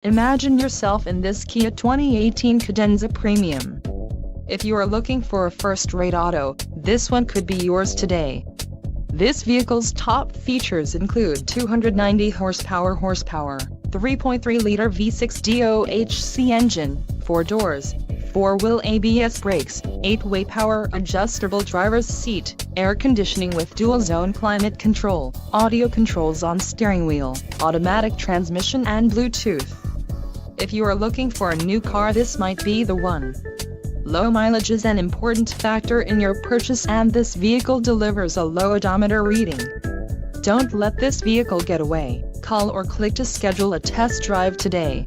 Imagine yourself in this Kia 2018 Cadenza Premium. If you are looking for a first-rate auto, this one could be yours today. This vehicle's top features include 290 horsepower, 3.3-liter V6 DOHC engine, 4 doors, 4-wheel ABS brakes, 8-way power adjustable driver's seat, air conditioning with dual-zone climate control, audio controls on steering wheel, automatic transmission and Bluetooth. If you are looking for a new car, this might be the one. Low mileage is an important factor in your purchase, and this vehicle delivers a low odometer reading. Don't let this vehicle get away. Call or click to schedule a test drive today.